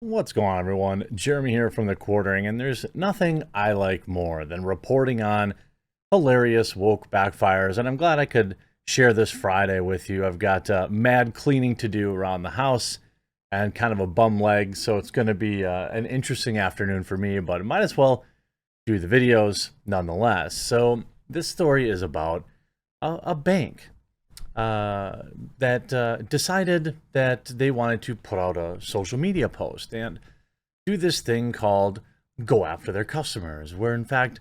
What's going on, everyone? Jeremy here from the Quartering, and there's nothing I like more than reporting on hilarious woke backfires, and I'm glad I could share this Friday with you. I've got mad cleaning to do around the house and kind of a bum leg, so it's going to be an interesting afternoon for me, but I might as well do the videos nonetheless. So this story is about a bank that decided that they wanted to put out a social media post and do this thing called go after their customers, where in fact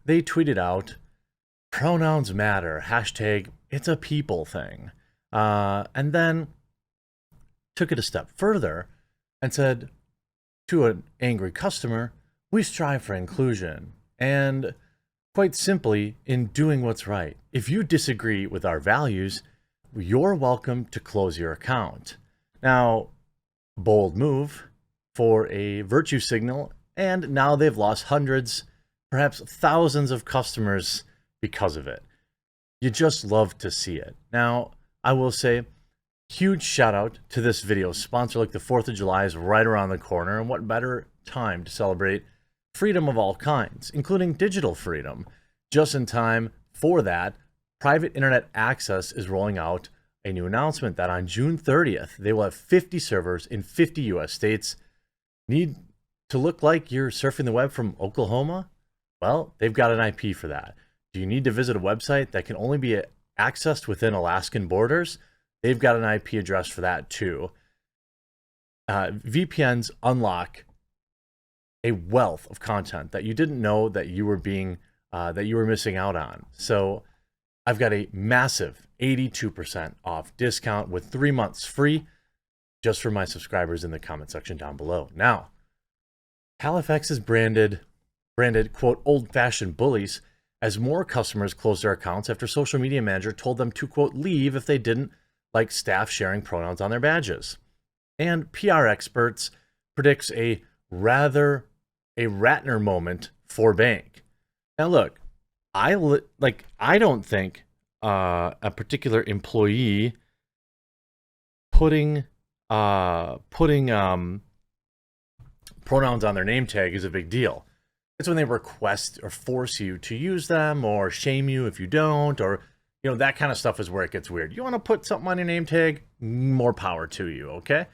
they tweeted out pronouns matter, hashtag it's a people thing, and then took it a step further and said to an angry customer, we strive for inclusion. And quite simply, in doing what's right, if you disagree with our values, you're welcome to close your account. Now, bold move for a virtue signal, and now they've lost hundreds, perhaps thousands of customers because of it. You just love to see it. Now, I will say, huge shout out to this video sponsor. Like the 4th of July is right around the corner, and what better time to celebrate freedom of all kinds, including digital freedom. Just in time for that, private internet access is rolling out a new announcement that on June 30th, they will have 50 servers in 50 US states. Need to look like you're surfing the web from Oklahoma? Well, they've got an IP for that. Do you need to visit a website that can only be accessed within Alaskan borders? They've got an IP address for that too. VPNs unlock a wealth of content that you didn't know that you were missing out on. So I've got a massive 82% off discount with 3 months free just for my subscribers in the comment section down below. Now, Halifax is branded quote old-fashioned bullies as more customers closed their accounts after social media manager told them to quote leave if they didn't like staff sharing pronouns on their badges. And PR experts predicts a Ratner moment for bank. Now look, I don't think a particular employee putting pronouns on their name tag is a big deal. It's when they request or force you to use them or shame you if you don't, or that kind of stuff is where it gets weird. You want to put something on your name tag? More power to you, okay?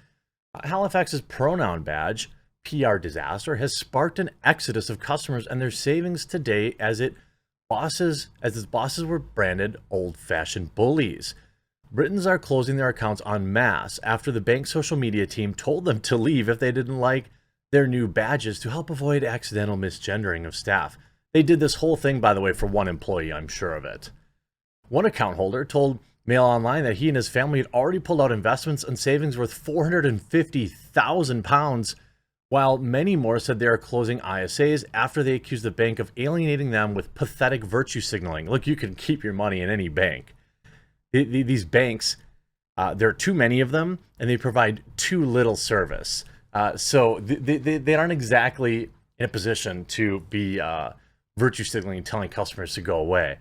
Halifax's pronoun badge PR disaster has sparked an exodus of customers and their savings today as its bosses were branded old-fashioned bullies. Britons are closing their accounts en masse after the bank's social media team told them to leave if they didn't like their new badges to help avoid accidental misgendering of staff. They did this whole thing, by the way, for one employee, I'm sure of it. One account holder told Mail Online that he and his family had already pulled out investments and savings worth £450,000, while many more said they are closing ISAs after they accused the bank of alienating them with pathetic virtue signaling. Look, you can keep your money in any bank. These banks, there are too many of them, and they provide too little service. So they aren't exactly in a position to be virtue signaling and telling customers to go away.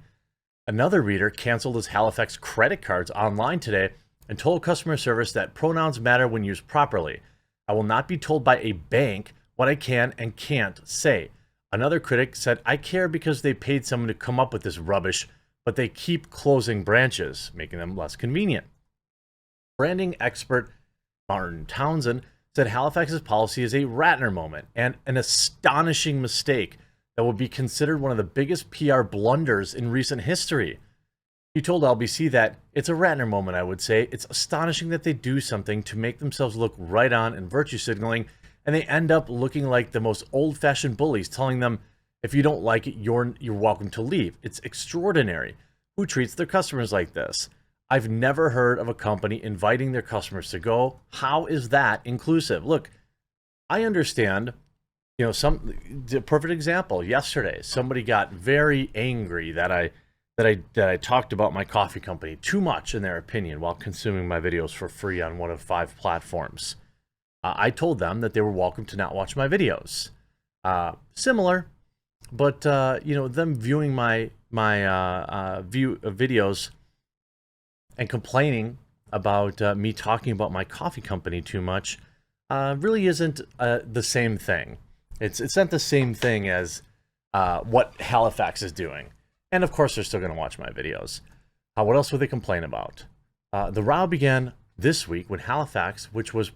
Another reader canceled his Halifax credit cards online today and told customer service that pronouns matter when used properly. I will not be told by a bank what I can and can't say. Another critic said, I care because they paid someone to come up with this rubbish, but they keep closing branches, making them less convenient. Branding expert Martin Townsend said Halifax's policy is a Ratner moment and an astonishing mistake that will be considered one of the biggest PR blunders in recent history. He told LBC that it's a Ratner moment, I would say. It's astonishing that they do something to make themselves look right on and virtue signaling, and they end up looking like the most old-fashioned bullies, telling them, if you don't like it, you're welcome to leave. It's extraordinary. Who treats their customers like this? I've never heard of a company inviting their customers to go. How is that inclusive? Look, I understand, the perfect example, yesterday, somebody got very angry that I talked about my coffee company too much in their opinion while consuming my videos for free on one of 5 platforms. I told them that they were welcome to not watch my videos. Similar, but them viewing my videos and complaining about me talking about my coffee company too much, really isn't the same thing. It's not the same thing as what Halifax is doing. And of course, they're still going to watch my videos. What else would they complain about? The row began this week when Halifax, which was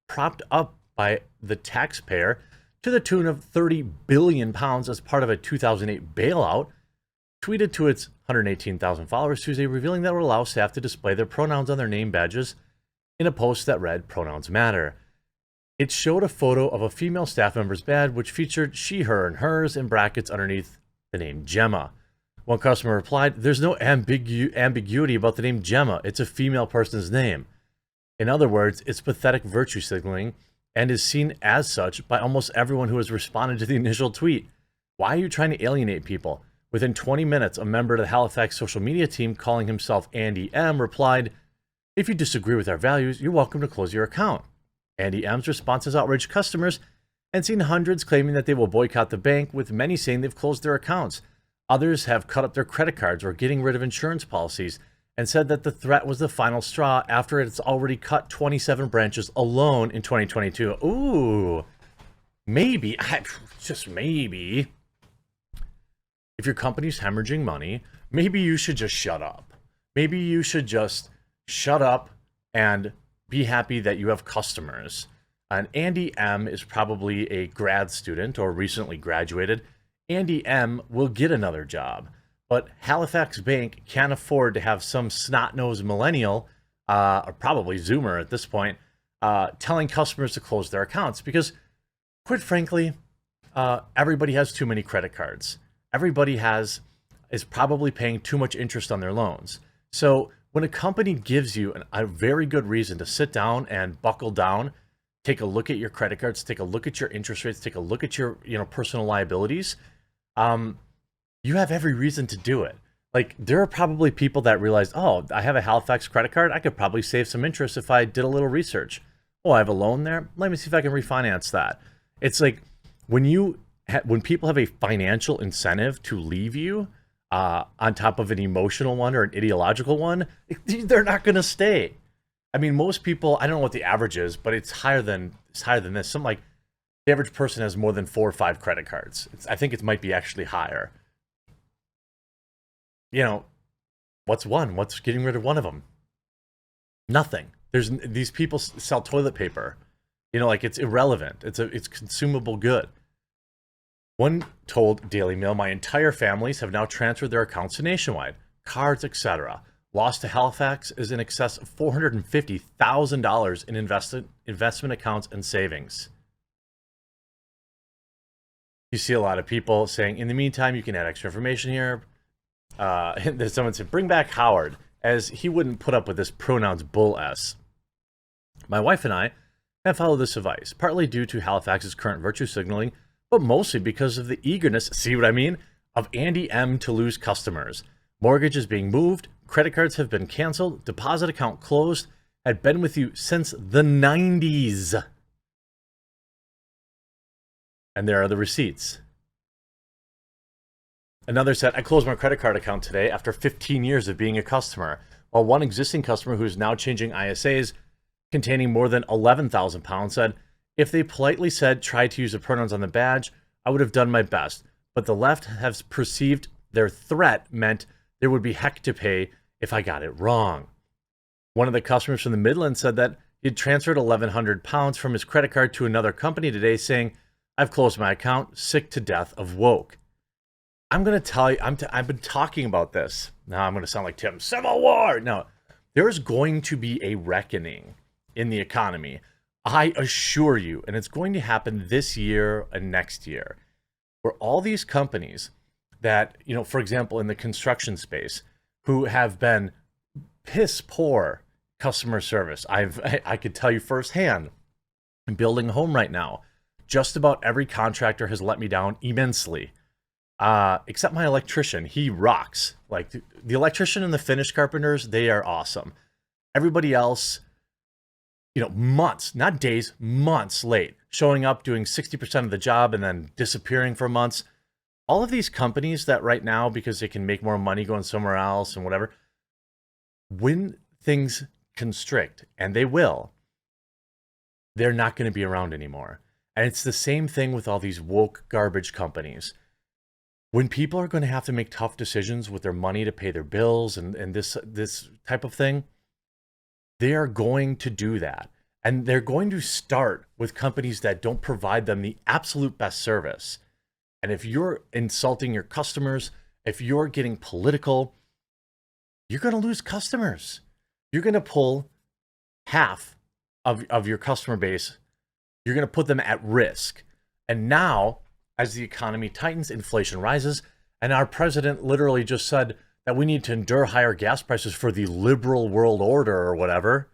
propped up by the taxpayer to the tune of £30 billion as part of a 2008 bailout, tweeted to its 118,000 followers Tuesday, revealing that it will allow staff to display their pronouns on their name badges in a post that read, "Pronouns Matter." It showed a photo of a female staff member's badge, which featured she, her, and hers in brackets underneath the name Gemma. One customer replied, "There's no ambiguity about the name Gemma. It's a female person's name." In other words, it's pathetic virtue signaling and is seen as such by almost everyone who has responded to the initial tweet. Why are you trying to alienate people? Within 20 minutes, a member of the Halifax social media team, calling himself Andy M., replied, "If you disagree with our values, you're welcome to close your account." Andy M.'s response has outraged customers and seen hundreds claiming that they will boycott the bank, with many saying they've closed their accounts. Others have cut up their credit cards or getting rid of insurance policies, and said that the threat was the final straw after it's already cut 27 branches alone in 2022. Ooh, maybe, just maybe, if your company's hemorrhaging money, maybe you should just shut up. Maybe you should just shut up and be happy that you have customers. And Andy M. is probably a grad student or recently graduated. Andy M. will get another job. But Halifax Bank can't afford to have some snot-nosed millennial, or probably Zoomer at this point, telling customers to close their accounts. Because, quite frankly, everybody has too many credit cards. Everybody is probably paying too much interest on their loans. So when a company gives you a very good reason to sit down and buckle down, take a look at your credit cards, take a look at your interest rates, take a look at your personal liabilities, you have every reason to do it. Like, there are probably people that realize, oh, I have a Halifax credit card. I could probably save some interest if I did a little research. Oh, I have a loan there. Let me see if I can refinance that. It's like when people have a financial incentive to leave you on top of an emotional one or an ideological one, they're not going to stay. I mean, most people, I don't know what the average is, but it's higher than this. Something like the average person has more than 4 or 5 credit cards. I think it might be actually higher. What's one? What's getting rid of one of them? Nothing. These people sell toilet paper. It's irrelevant. It's consumable good. One told Daily Mail, "My entire families have now transferred their accounts to Nationwide, cards, etc. Lost to Halifax is in excess of $450,000 in investment accounts and savings." You see a lot of people saying, in the meantime, you can add extra information here. There's someone said, "Bring back Howard," as he wouldn't put up with this pronouns bull s. My wife and I have followed this advice, partly due to Halifax's current virtue signaling, but mostly because of the eagerness, see what I mean, of Andy M. to lose customers. Mortgages being moved, credit cards have been canceled, deposit account closed, had been with you since the 90s. And there are the receipts. Another said, "I closed my credit card account today after 15 years of being a customer." While one existing customer who is now changing ISAs containing more than £11,000 said, "If they politely said try to use the pronouns on the badge, I would have done my best. But the left has perceived their threat meant there would be heck to pay if I got it wrong." One of the customers from the Midlands said that he had transferred £1,100 from his credit card to another company today, saying, "I've closed my account, sick to death of woke." I'm going to tell you, I've been talking about this. Now I'm going to sound like Tim. Civil War! No, there's going to be a reckoning in the economy. I assure you, and it's going to happen this year and next year, where all these companies that, for example, in the construction space, who have been piss poor customer service. I could tell you firsthand, I'm building a home right now. Just about every contractor has let me down immensely. Except my electrician. He rocks. Like the electrician and the finish carpenters, they are awesome. Everybody else, months, not days, months late, showing up, doing 60% of the job and then disappearing for months. All of these companies that right now, because they can make more money going somewhere else and whatever, when things constrict, and they will, they're not going to be around anymore. And it's the same thing with all these woke garbage companies. When people are going to have to make tough decisions with their money to pay their bills and this type of thing, they are going to do that. And they're going to start with companies that don't provide them the absolute best service. And if you're insulting your customers, if you're getting political, you're going to lose customers. You're going to pull half of your customer base. You're going to put them at risk. And now, as the economy tightens, inflation rises, and our president literally just said that we need to endure higher gas prices for the liberal world order or whatever.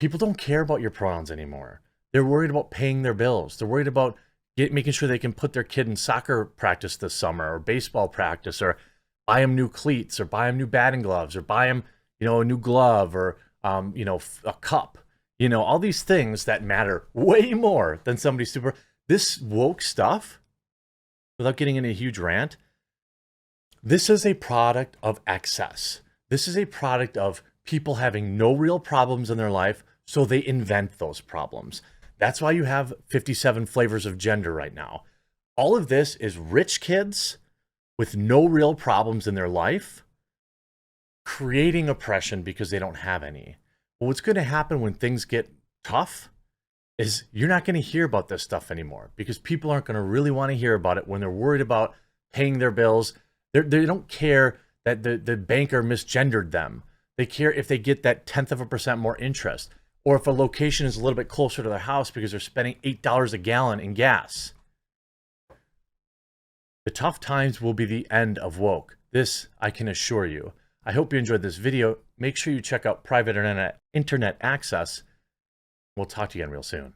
People don't care about your pronouns anymore. They're worried about paying their bills. They're worried about making sure they can put their kid in soccer practice this summer or baseball practice, or buy them new cleats, or buy them new batting gloves, or buy them, a new glove, or a cup. All these things that matter way more than somebody's super. This woke stuff, without getting into a huge rant, this is a product of excess. This is a product of people having no real problems in their life, so they invent those problems. That's why you have 57 flavors of gender right now. All of this is rich kids with no real problems in their life creating oppression because they don't have any. Well, what's going to happen when things get tough is you're not going to hear about this stuff anymore, because people aren't going to really want to hear about it when they're worried about paying their bills. They don't care that the banker misgendered them. They care if they get that 0.1% more interest, or if a location is a little bit closer to their house because they're spending $8 a gallon in gas. The tough times will be the end of woke. This I can assure you. I hope you enjoyed this video. Make sure you check out private internet access. We'll talk to you again real soon.